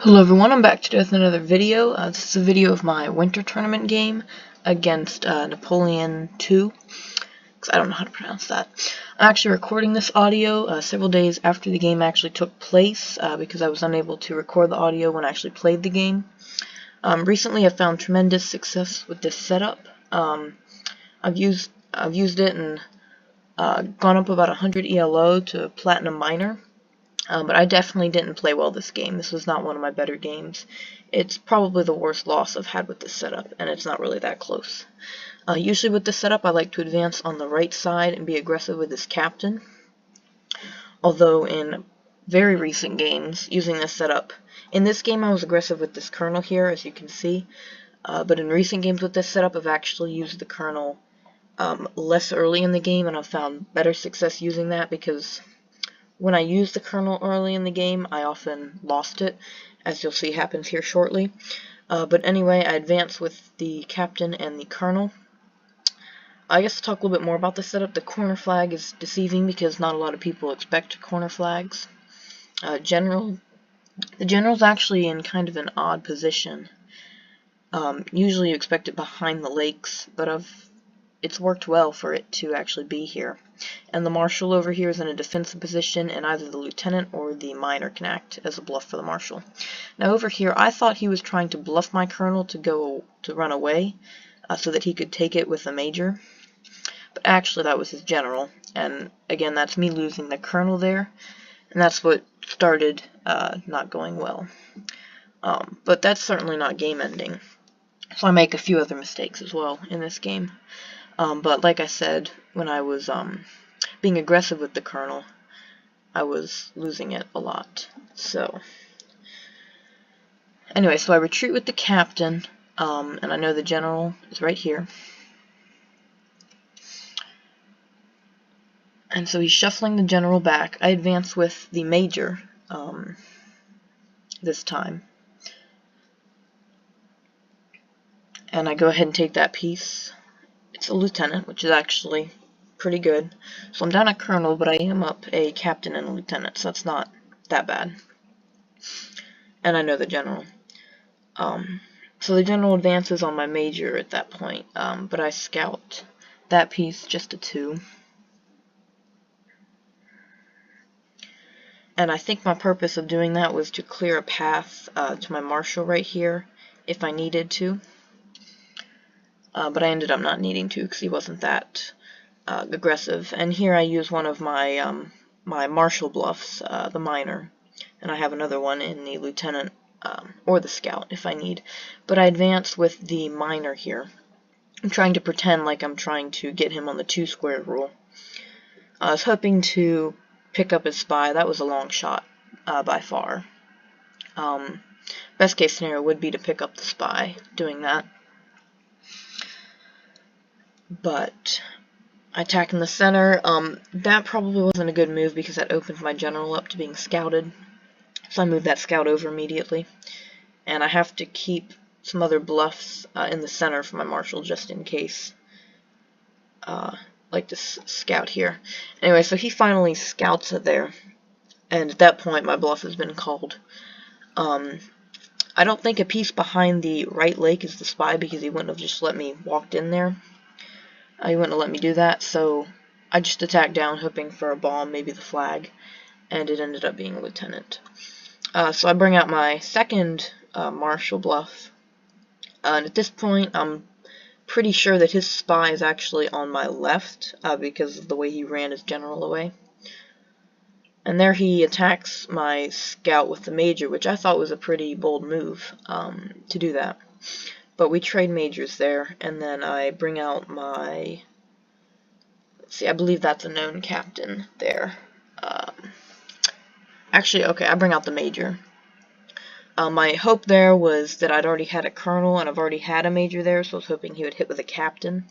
Hello everyone, I'm back today with another video. This is a video of my winter tournament game against Napoleon 2, because I don't know how to pronounce that. I'm actually recording this audio several days after the game actually took place, because I was unable to record the audio when I actually played the game. Recently I've found tremendous success with this setup. I've used it and gone up about 100 ELO to Platinum Minor. But I definitely didn't play well this game. This was not one of my better games. It's probably the worst loss I've had with this setup, and it's not really that close. Usually with this setup, I like to advance on the right side and be aggressive with this captain. Although in very recent games, using this setup, in this game I was aggressive with this colonel here, as you can see. But in recent games with this setup, I've actually used the colonel less early in the game, and I've found better success using that because when I used the colonel early in the game, I often lost it, as you'll see happens here shortly. But anyway, I advance with the captain and the colonel. I guess to talk a little bit more about the setup, the corner flag is deceiving because not a lot of people expect corner flags. The general's actually in kind of an odd position. Usually you expect it behind the lakes, but it's worked well for it to actually be here. And the marshal over here is in a defensive position, and either the lieutenant or the minor can act as a bluff for the marshal. Now over here, I thought he was trying to bluff my colonel to run away, so that he could take it with the major. But actually that was his general, and again that's me losing the colonel there, and that's what started not going well. But that's certainly not game ending. So I make a few other mistakes as well in this game. But like I said, when I was being aggressive with the colonel, I was losing it a lot. So anyway, so I retreat with the captain, and I know the general is right here. And so he's shuffling the general back. I advance with the major this time. And I go ahead and take that piece. It's a lieutenant, which is actually pretty good. So I'm down a colonel, but I am up a captain and a lieutenant, so that's not that bad. And I know the general. So the general advances on my major at that point, but I scout that piece just a 2. And I think my purpose of doing that was to clear a path to my marshal right here, if I needed to. But I ended up not needing to because he wasn't that aggressive. And here I use one of my my marshal bluffs, the minor, and I have another one in the lieutenant or the scout if I need. But I advance with the minor here. I'm trying to pretend like I'm trying to get him on the 2 square rule. I was hoping to pick up his spy. That was a long shot by far. Best case scenario would be to pick up the spy doing that. But I attack in the center. That probably wasn't a good move because that opened my general up to being scouted. So I moved that scout over immediately. And I have to keep some other bluffs in the center for my marshal just in case. Like this scout here. Anyway, so he finally scouts it there. And at that point my bluff has been called. I don't think a piece behind the right lake is the spy because he wouldn't have just let me walk in there. He wouldn't have let me do that, so I just attacked down hoping for a bomb, maybe the flag, and it ended up being a lieutenant. So I bring out my second marshal bluff, and at this point I'm pretty sure that his spy is actually on my left because of the way he ran his general away. And there he attacks my scout with the major, which I thought was a pretty bold move to do that. But we trade majors there, and then I bring out my, let's see, I believe that's a known captain there. Actually, okay, I bring out the major. My hope there was that I'd already had a colonel, and I've already had a major there, so I was hoping he would hit with a captain.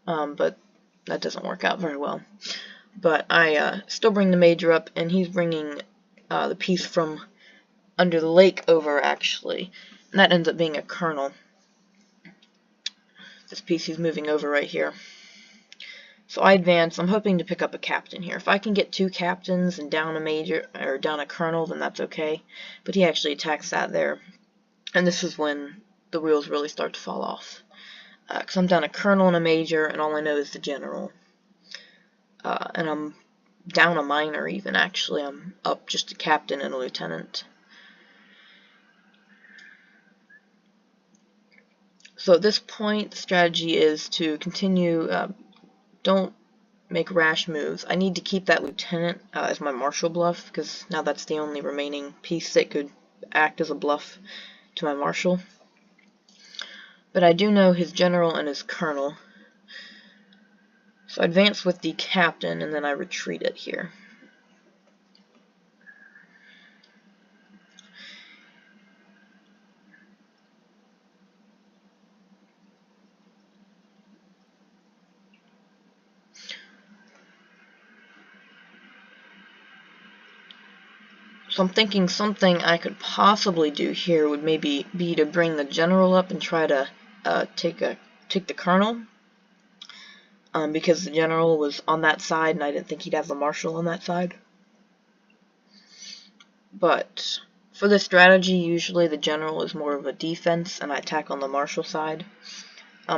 But that doesn't work out very well. But I still bring the major up, and he's bringing the piece from under the lake over, actually. And that ends up being a colonel. This piece he's moving over right here. So I advance. I'm hoping to pick up a captain here. If I can get 2 captains and down a major, or down a colonel, then that's okay. But he actually attacks that there. And this is when the wheels really start to fall off. Because I'm down a colonel and a major, and all I know is the general. And I'm down a minor even, actually. I'm up just a captain and a lieutenant. So at this point, the strategy is to continue, don't make rash moves. I need to keep that lieutenant as my marshal bluff, because now that's the only remaining piece that could act as a bluff to my marshal. But I do know his general and his colonel. So I advance with the captain, and then I retreat it here. So I'm thinking something I could possibly do here would maybe be to bring the general up and try to take the colonel, because the general was on that side and I didn't think he'd have the marshal on that side. But for this strategy, usually the general is more of a defense and I attack on the marshal side.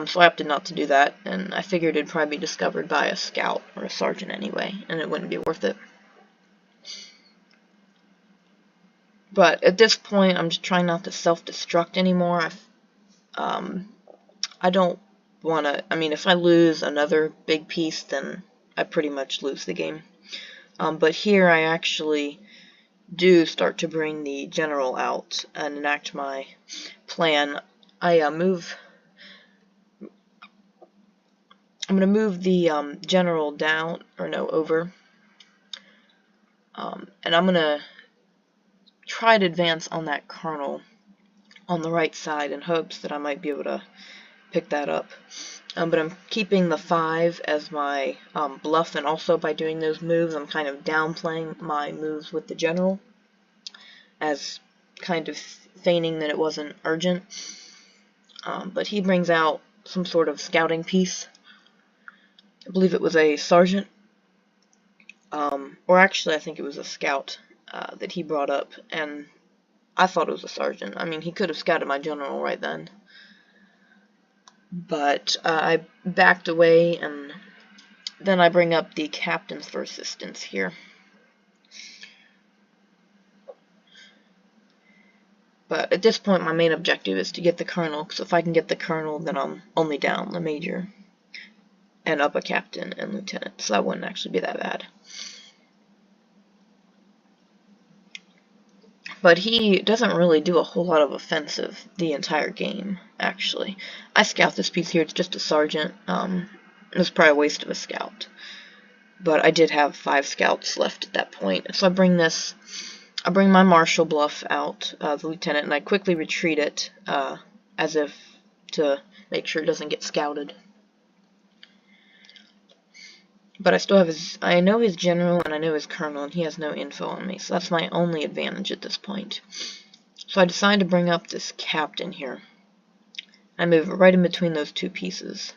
So I opted not to do that, and I figured it'd probably be discovered by a scout or a sergeant anyway, and it wouldn't be worth it. But at this point, I'm just trying not to self-destruct anymore. I don't want to, I mean, if I lose another big piece, then I pretty much lose the game. But here I actually do start to bring the general out and enact my plan. I'm going to move the general down, or no, over. And I'm going to try to advance on that colonel on the right side in hopes that I might be able to pick that up. But I'm keeping the 5 as my bluff, and also by doing those moves I'm kind of downplaying my moves with the general, as kind of feigning that it wasn't urgent. But he brings out some sort of scouting piece. I believe it was a sergeant, or actually I think it was a scout that he brought up, and I thought it was a sergeant. I mean, he could have scouted my general right then. But I backed away, and then I bring up the captains for assistance here. But at this point, my main objective is to get the colonel, because if I can get the colonel, then I'm only down the major and up a captain and lieutenant, so that wouldn't actually be that bad. But he doesn't really do a whole lot of offensive the entire game, actually. I scout this piece here, it's just a sergeant. It was probably a waste of a scout. But I did have 5 scouts left at that point. So I bring my marshal bluff out, the lieutenant, and I quickly retreat it, as if to make sure it doesn't get scouted. But I still have I know his general and I know his colonel, and he has no info on me, so that's my only advantage at this point. So I decide to bring up this captain here. I move right in between those 2 pieces.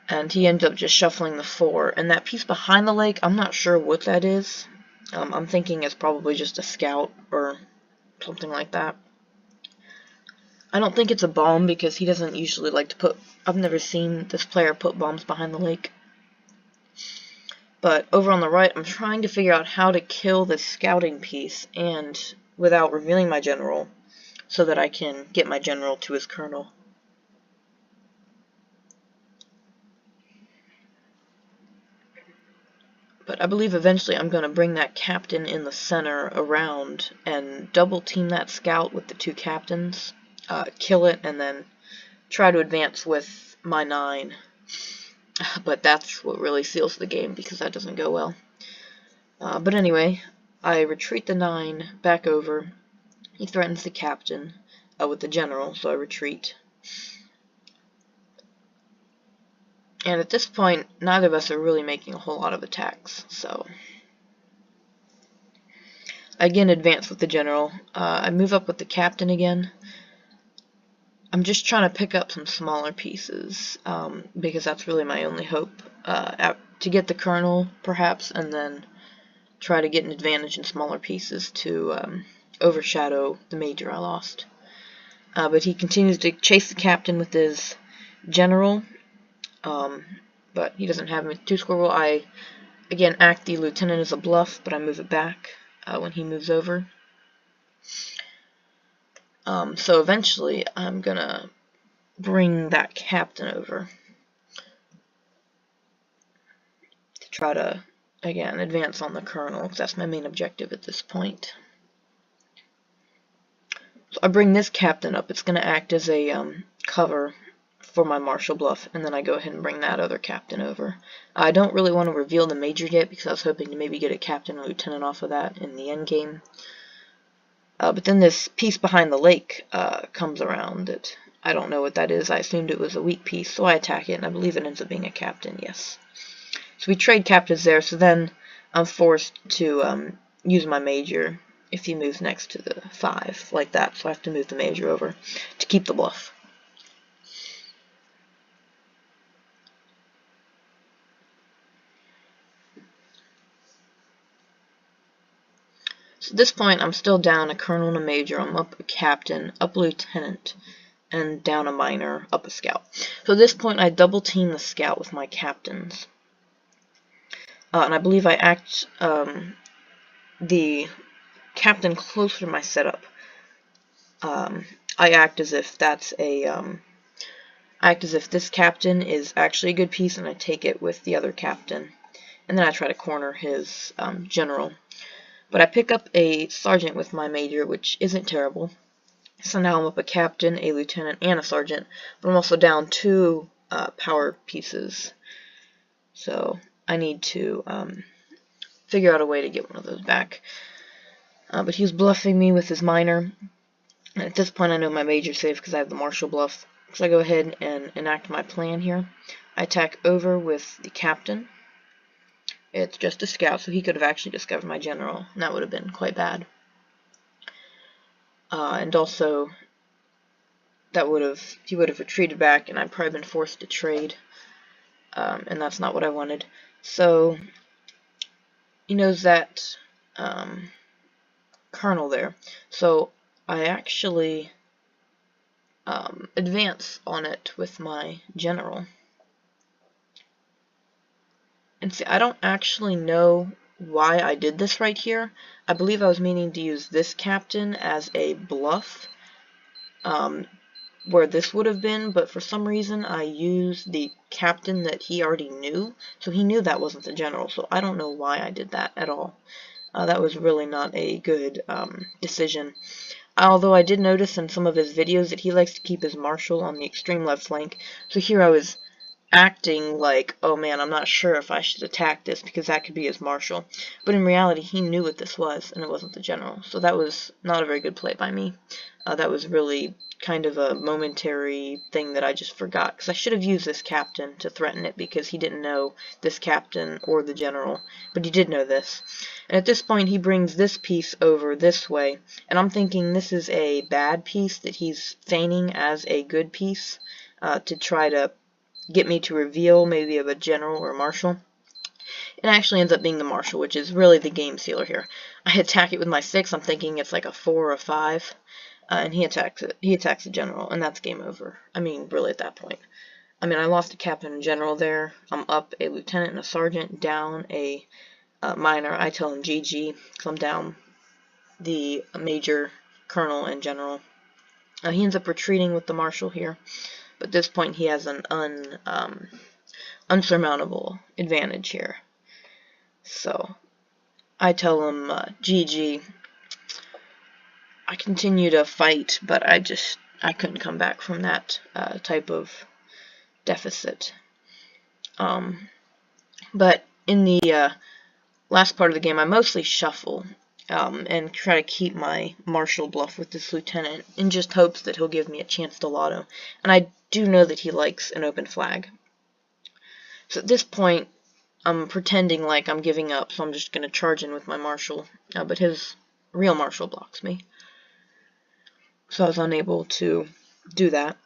And he ends up just shuffling the 4. And that piece behind the lake, I'm not sure what that is. I'm thinking it's probably just a scout or something like that. I don't think it's a bomb, because he doesn't usually like to put... I've never seen this player put bombs behind the lake. But over on the right, I'm trying to figure out how to kill this scouting piece, and without revealing my general, so that I can get my general to his colonel. But I believe eventually I'm going to bring that captain in the center around and double team that scout with the 2 captains, kill it, and then try to advance with my 9. But that's what really seals the game, because that doesn't go well. But anyway, I retreat the 9 back over. He threatens the captain with the general, so I retreat. And at this point, neither of us are really making a whole lot of attacks, so I again advance with the general. I move up with the captain again. I'm just trying to pick up some smaller pieces, because that's really my only hope, to get the colonel, perhaps, and then try to get an advantage in smaller pieces to overshadow the major I lost. But he continues to chase the captain with his general, but he doesn't have him at 2-score rule. I, again, act the lieutenant as a bluff, but I move it back when he moves over. So eventually, I'm gonna bring that captain over to try to, again, advance on the colonel, because that's my main objective at this point. So I bring this captain up. It's going to act as a cover for my martial bluff, and then I go ahead and bring that other captain over. I don't really want to reveal the major yet, because I was hoping to maybe get a captain or lieutenant off of that in the end game. But then this piece behind the lake comes around. I don't know what that is. I assumed it was a weak piece, so I attack it, and I believe it ends up being a captain, yes. So we trade captives there, so then I'm forced to use my major if he moves next to the 5, like that. So I have to move the major over to keep the bluff. So at this point, I'm still down a colonel and a major. I'm up a captain, up a lieutenant, and down a minor, up a scout. So at this point, I double team the scout with my captains. And I believe I act the captain closer to my setup. I act as if that's this captain is actually a good piece, and I take it with the other captain, and then I try to corner his general. But I pick up a sergeant with my major, which isn't terrible. So now I'm up a captain, a lieutenant, and a sergeant, but I'm also down 2 power pieces. So I need to figure out a way to get one of those back. But he was bluffing me with his minor, and at this point I know my major's safe because I have the martial bluff. So I go ahead and enact my plan here. I attack over with the captain. It's just a scout, so he could have actually discovered my general, and that would have been quite bad. And also, he would have retreated back, and I'd probably been forced to trade, and that's not what I wanted. So he knows that colonel there, so I actually advance on it with my general. And see, I don't actually know why I did this right here. I believe I was meaning to use this captain as a bluff, where this would have been, but for some reason I used the captain that he already knew, so he knew that wasn't the general, so I don't know why I did that at all. That was really not a good decision. Although I did notice in some of his videos that he likes to keep his marshal on the extreme left flank, so here I was acting like, oh man, I'm not sure if I should attack this because that could be his marshal. But in reality, he knew what this was, and it wasn't the general. So that was not a very good play by me. That was really kind of a momentary thing that I just forgot, because I should have used this captain to threaten it because he didn't know this captain or the general, but he did know this. And at this point, he brings this piece over this way, and I'm thinking this is a bad piece that he's feigning as a good piece to try to get me to reveal maybe of a general or marshal. It actually ends up being the marshal, which is really the game sealer here. I attack it with my 6. I'm thinking it's like a 4 or a 5, and he attacks it. He attacks the general, and that's game over. I mean, really at that point. I mean, I lost a captain and general there. I'm up a lieutenant and a sergeant, down a minor. I tell him GG, because I'm down the major, colonel, and general. He ends up retreating with the marshal here. But at this point, he has an unsurmountable advantage here. So I tell him, GG. I continue to fight, but I couldn't come back from that type of deficit. But in the last part of the game, I mostly shuffle and try to keep my martial bluff with this lieutenant in just hopes that he'll give me a chance to lotto. And I do know that he likes an open flag. So at this point, I'm pretending like I'm giving up, so I'm just going to charge in with my marshal. But his real marshal blocks me. So I was unable to do that.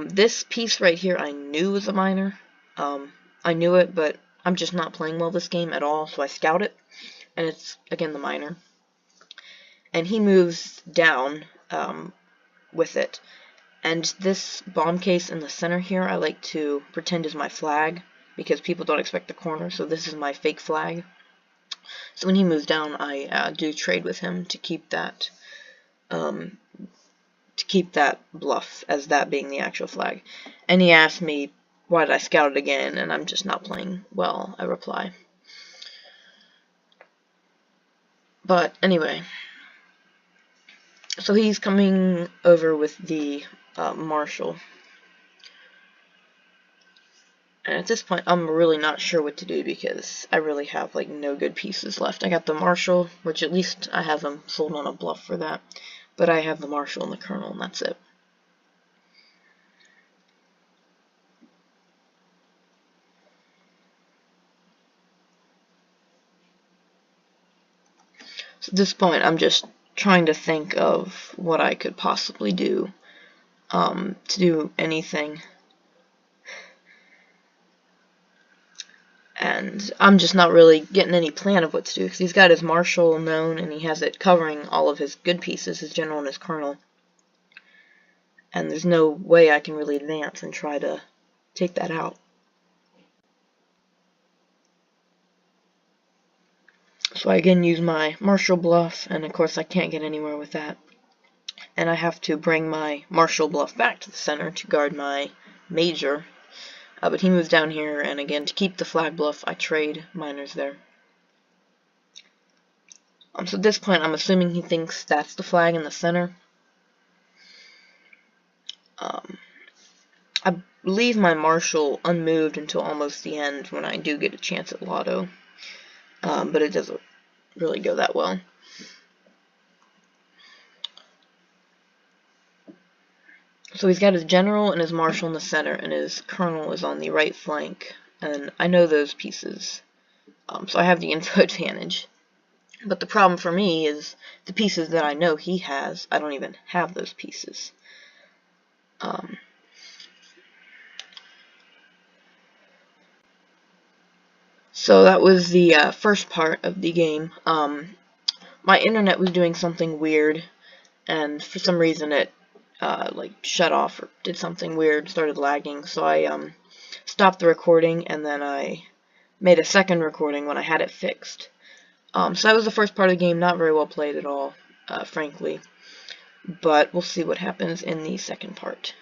This piece right here I knew was a minor. I knew it, but I'm just not playing well this game at all, so I scout it, and it's, again, the minor. And he moves down with it. And this bomb case in the center here, I like to pretend is my flag, because people don't expect the corner, so this is my fake flag. So when he moves down, I do trade with him to keep that bluff as that being the actual flag. And he asked me, why did I scout it again, and I'm just not playing well, I reply. But anyway, so he's coming over with the Marshall. And at this point, I'm really not sure what to do because I really have, like, no good pieces left. I got the Marshall, which at least I have them sold on a bluff for that. But I have the Marshall and the Colonel, and that's it. So at this point, I'm just trying to think of what I could possibly do to do anything. And I'm just not really getting any plan of what to do, because he's got his Marshall known, and he has it covering all of his good pieces, his General and his Colonel. And there's no way I can really advance and try to take that out. So I again use my Marshall bluff, and of course I can't get anywhere with that. And I have to bring my Marshall bluff back to the center to guard my Major. But he moves down here, and again, to keep the flag bluff, I trade minors there. So at this point, I'm assuming he thinks that's the flag in the center. I leave my Marshall unmoved until almost the end when I do get a chance at Lotto. But it doesn't really go that well. So he's got his General and his Marshall in the center, and his Colonel is on the right flank. And I know those pieces, so I have the info advantage. But the problem for me is the pieces that I know he has, I don't even have those pieces. So that was the first part of the game. My internet was doing something weird, and for some reason it like shut off or did something weird, started lagging. So I stopped the recording, and then I made a second recording when I had it fixed. So that was the first part of the game, not very well played at all, frankly. But we'll see what happens in the second part.